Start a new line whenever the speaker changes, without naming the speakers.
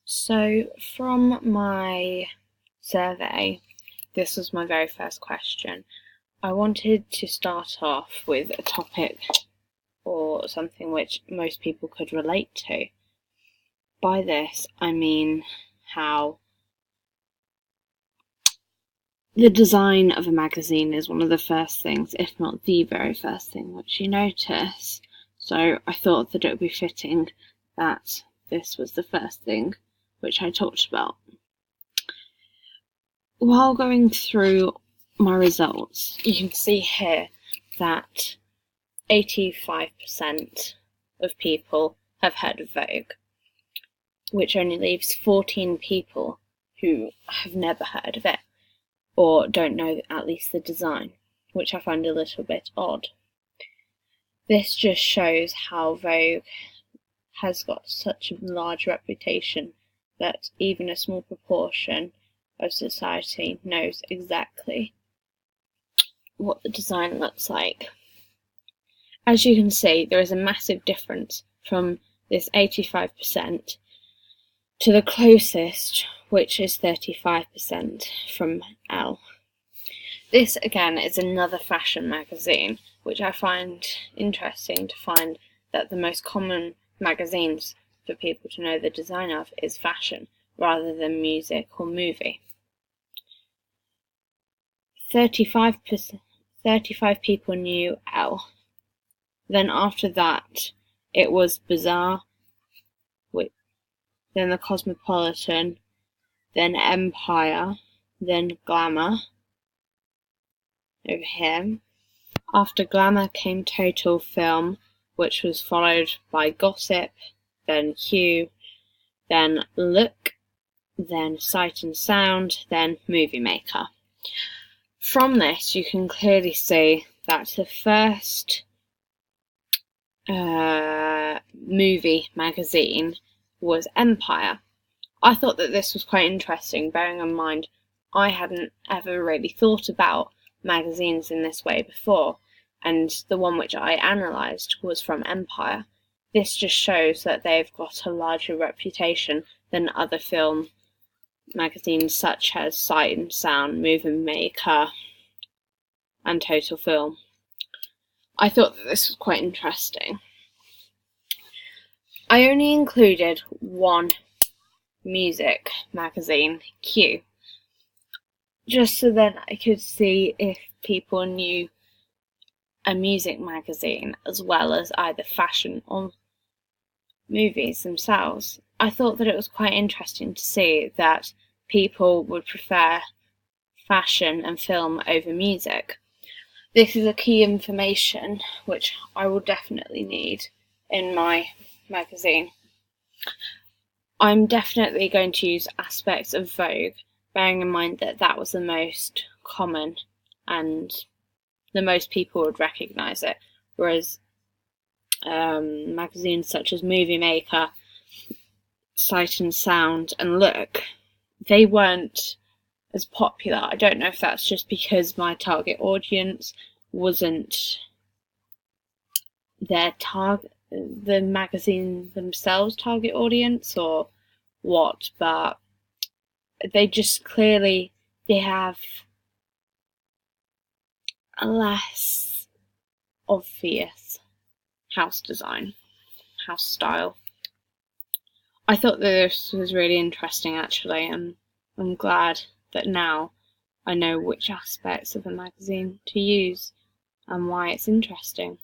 So from my survey, this was my very first question. I wanted to start off with a topic or something which most people could relate to. By this, I mean how the design of a magazine is one of the first things, if not the very first thing, which you notice. So I thought that it would be fitting that this was the first thing which I talked about. While going through my results, you can see here that 85% of people have heard of Vogue, which only leaves 14 people who have never heard of it, or don't know at least the design, which I find a little bit odd. This just shows how Vogue has got such a large reputation that even a small proportion of society knows exactly what the design looks like. As you can see, there is a massive difference from this 85% to the closest, which is 35% from Elle. This again is another fashion magazine, which I find interesting to find that the most common magazines for people to know the design of is fashion rather than music or movie. 35 people knew Elle. Then after that, it was Bazaar, then the Cosmopolitan, then Empire, then Glamour, over here. After Glamour came Total Film, which was followed by Gossip, then Hue, then Look, then Sight and Sound, then Movie Maker. From this, you can clearly see that the first movie magazine was Empire. I thought that this was quite interesting, bearing in mind I hadn't ever really thought about magazines in this way before, and the one which I analysed was from Empire. This just shows that they've got a larger reputation than other film magazines such as Sight and Sound, Movie Maker, and Total Film. I thought that this was quite interesting. I only included one music magazine, Q, just so that I could see if people knew a music magazine as well as either fashion or movies themselves. I thought that it was quite interesting to see that people would prefer fashion and film over music. This is a key information which I will definitely need in my magazine. I'm definitely going to use aspects of Vogue, bearing in mind that that was the most common and the most people would recognise it, whereas magazines such as Movie Maker, Sight and Sound, and Look, they weren't as popular. I don't know if that's just because my target audience wasn't the magazine themselves target audience or what, but they just clearly they have a less obvious house design, house style. I thought that this was really interesting actually, and I'm glad that now I know which aspects of the magazine to use and why it's interesting.